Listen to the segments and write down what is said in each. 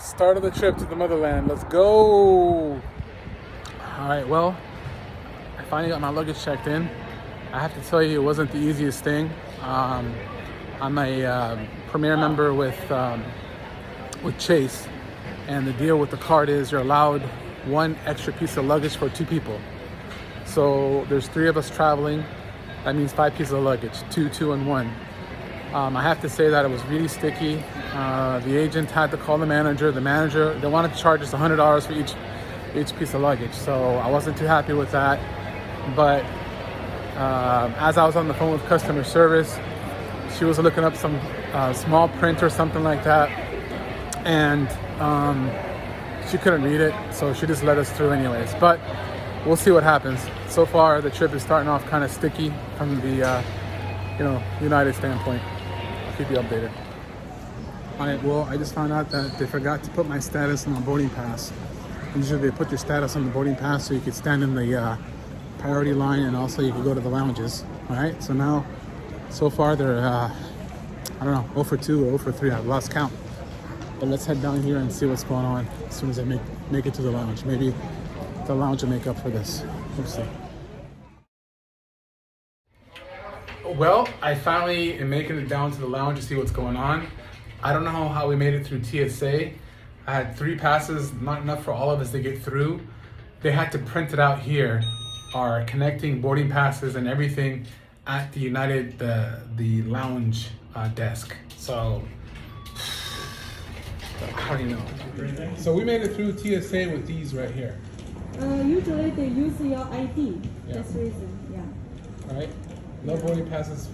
Start of the trip to the motherland. Let's go. All right, well, I finally got my luggage checked in. I have to tell you, it wasn't the easiest thing. I'm a Premier member with Chase, and the deal with the card is you're allowed one extra piece of luggage for two people. So there's 3 of us traveling. That means 5 pieces of luggage, two, and 1. I have to say that it was really sticky. The agent had to call the manager. The manager, they wanted to charge us $100 for each piece of luggage. So I wasn't too happy with that. But as I was on the phone with customer service, she was looking up some small print or something like that. And she couldn't read it. So she just let us through anyways. But we'll see what happens. So far, the trip is starting off kind of sticky from the United standpoint. I'll keep you updated. All right, well, I just found out that they forgot to put my status on the boarding pass. Usually they put your status on the boarding pass so you could stand in the priority line, and also you could go to the lounges. All right, so now, so far they're, I don't know, 0 for 2 or 0 for 3. I've lost count. But let's head down here and see what's going on as soon as I make it to the lounge. Maybe the lounge will make up for this. We'll see. Well, I finally am making it down to the lounge to see what's going on. I don't know how we made it through TSA. I had 3 passes, not enough for all of us to get through. They had to print it out here, our connecting boarding passes and everything at the United, the lounge desk. So, how do you know? So we made it through TSA with these right here. Usually they use your ID. Yeah. That's the reason, yeah. All right, no boarding passes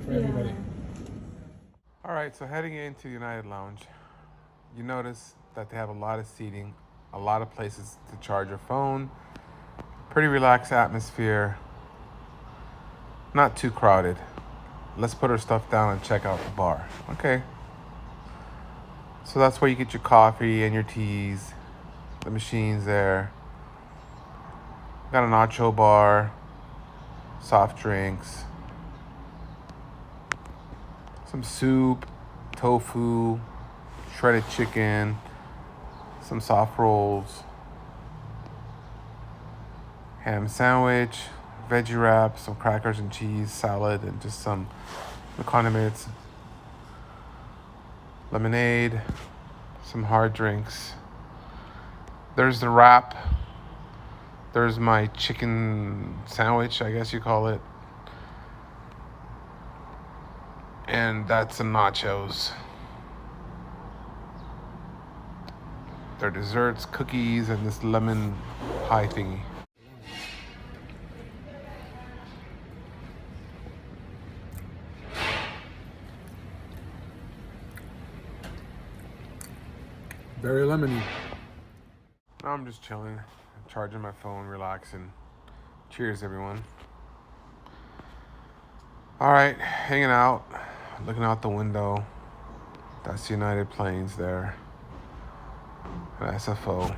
for everybody. All right, so heading into the United Lounge, you notice that they have a lot of seating, a lot of places to charge your phone, pretty relaxed atmosphere, not too crowded. Let's put our stuff down and check out the bar. Okay. So that's where you get your coffee and your teas, the machine's there. Got a nacho bar, soft drinks, some soup, tofu, shredded chicken, some soft rolls, ham sandwich, veggie wrap, some crackers and cheese, salad, and just some condiments, lemonade, some hard drinks. There's the wrap. There's my chicken sandwich, I guess you call it. And that's the nachos. Their desserts, cookies, and this lemon pie thingy. Very lemony. Now I'm just chilling, charging my phone, relaxing. Cheers, everyone. All right, hanging out, looking out the window. That's the United planes there. An SFO.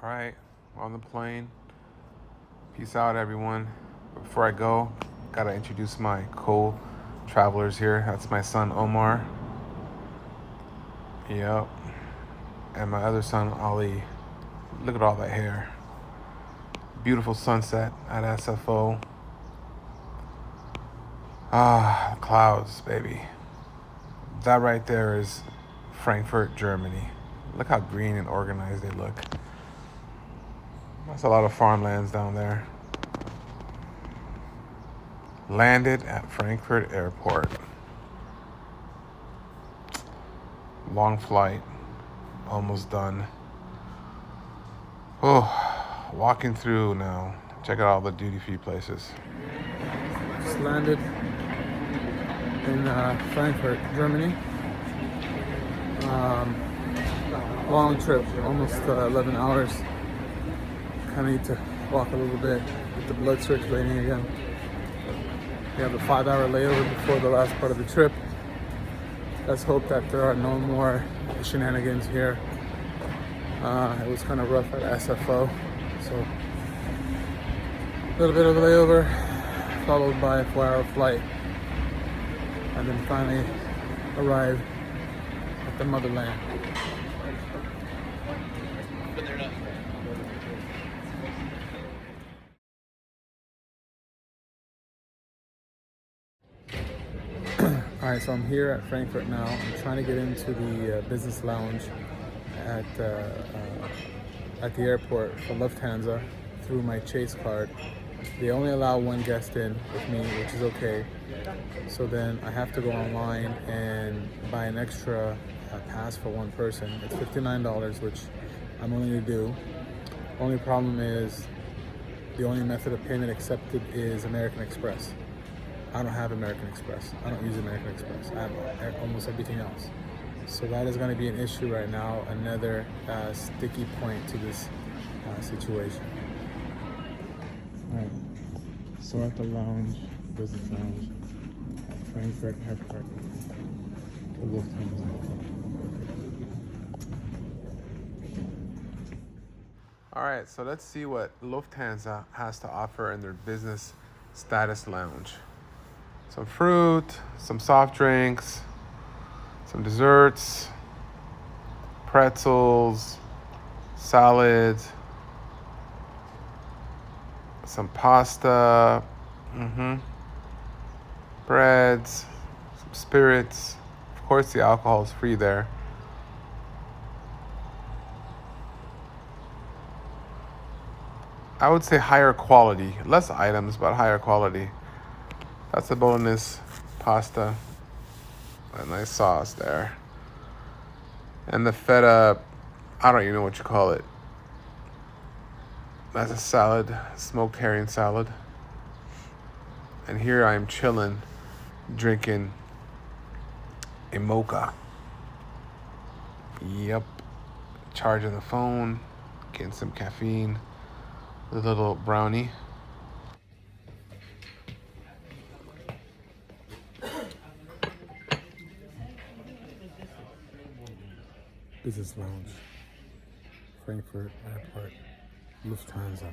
All right, on the plane. Peace out, everyone. Before I go, gotta introduce my co-travelers here. That's my son, Omar. Yep. And my other son, Ali. Look at all that hair. Beautiful sunset at SFO. Ah, clouds, baby. That right there is Frankfurt, Germany. Look how green and organized they look. That's a lot of farmlands down there. Landed at Frankfurt Airport. Long flight. Almost done. Oh, walking through now. Check out all the duty-free places. Just landed in Frankfurt, Germany. Long trip, almost 11 hours. Kind of need to walk a little bit, get the blood circulating again. We have a 5-hour layover before the last part of the trip. Let's hope that there are no more shenanigans here. It was kind of rough at SFO, so a little bit of a layover, followed by a 4-hour flight, and then finally arrived at the motherland. All right, so I'm here at Frankfurt now. I'm trying to get into the business lounge at the airport for Lufthansa through my Chase card. They only allow one guest in with me, which is okay. So then I have to go online and buy an extra pass for one person. It's $59, which I'm willing to do. Only problem is the only method of payment accepted is American Express. I don't have American Express. I don't use American Express. I have almost everything else. So that is going to be an issue right now, another sticky point to this situation. All right, so at the lounge, business lounge, at Frankfurt Airport, to Lufthansa. All right, so let's see what Lufthansa has to offer in their business status lounge. Some fruit, some soft drinks, some desserts, pretzels, salads, some pasta, breads, some spirits. Of course, the alcohol is free there. I would say higher quality, less items, but higher quality. That's the bolognese pasta. A nice sauce there. And the feta, I don't even know what you call it. That's a salad, smoked herring salad. And here I'm chilling, drinking a mocha. Yep. Charging the phone, getting some caffeine, a little brownie. Business lounge, Frankfurt Airport, Lufthansa.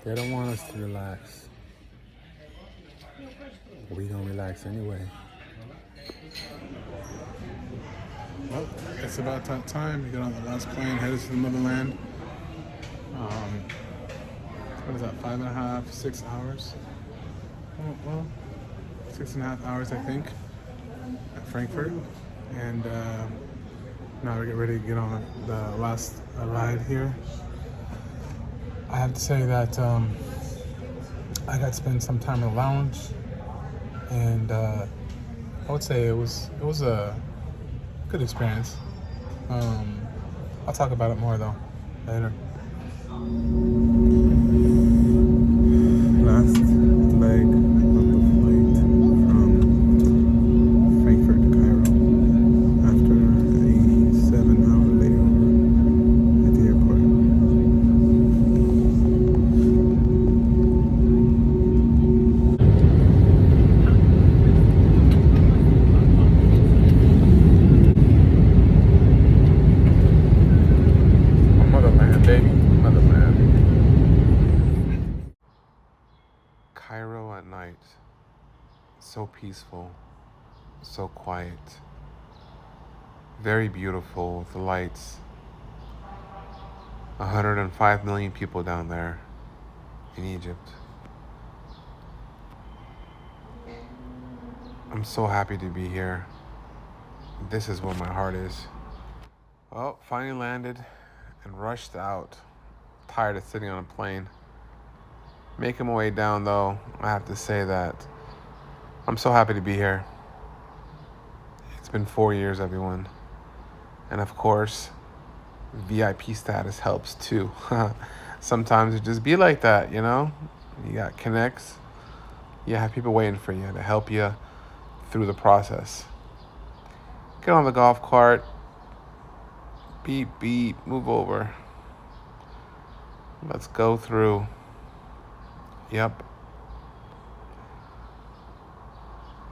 They don't want us to relax. We gonna relax anyway. Well, it's about that time to get on the last plane, headed to the motherland. What is that, 5.5, 6 hours? Well, 6.5 hours, I think, at Frankfurt. And now we get ready to get on the last ride here. I have to say that I got to spend some time in the lounge, and I would say it was a good experience. I'll talk about it more though later. Last leg of the flight from Frankfurt to Cairo after a 7-hour layover at the airport. Motherland, baby, motherland. Cairo at night. So peaceful, so quiet. Very beautiful with the lights. 105 million people down there in Egypt. I'm so happy to be here. This is where my heart is. Well, finally landed and rushed out. Tired of sitting on a plane. Making my way down though, I have to say that I'm so happy to be here. It's been 4 years, everyone. And of course, VIP status helps too. Sometimes it just be like that, you know? You got connects. You have people waiting for you to help you through the process. Get on the golf cart. Beep, beep, move over. Let's go through. Yep.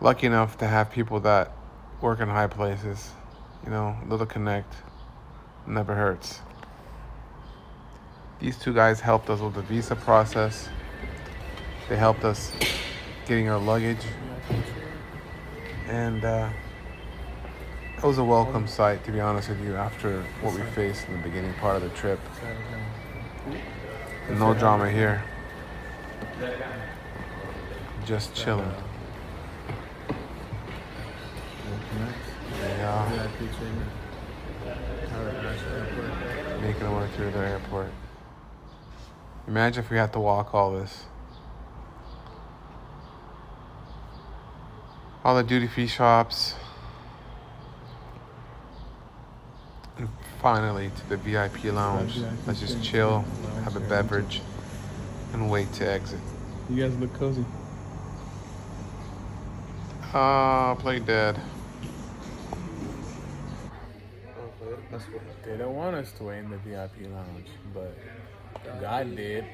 Lucky enough to have people that work in high places. You know, a little connect never hurts. These two guys helped us with the visa process. They helped us getting our luggage. And It was a welcome sight, to be honest with you, after what we faced in the beginning part of the trip. No drama here. Just chilling. Yeah. Making our way through the airport. Imagine if we had to walk all this. All the duty-free shops. And finally to the VIP lounge. Let's just chill, have a beverage, and wait to exit. You guys look cozy. Play dead. They don't want us to wait in the VIP lounge, but God did.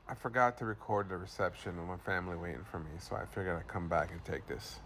I forgot to record the reception with my family waiting for me, so I figured I'd come back and take this.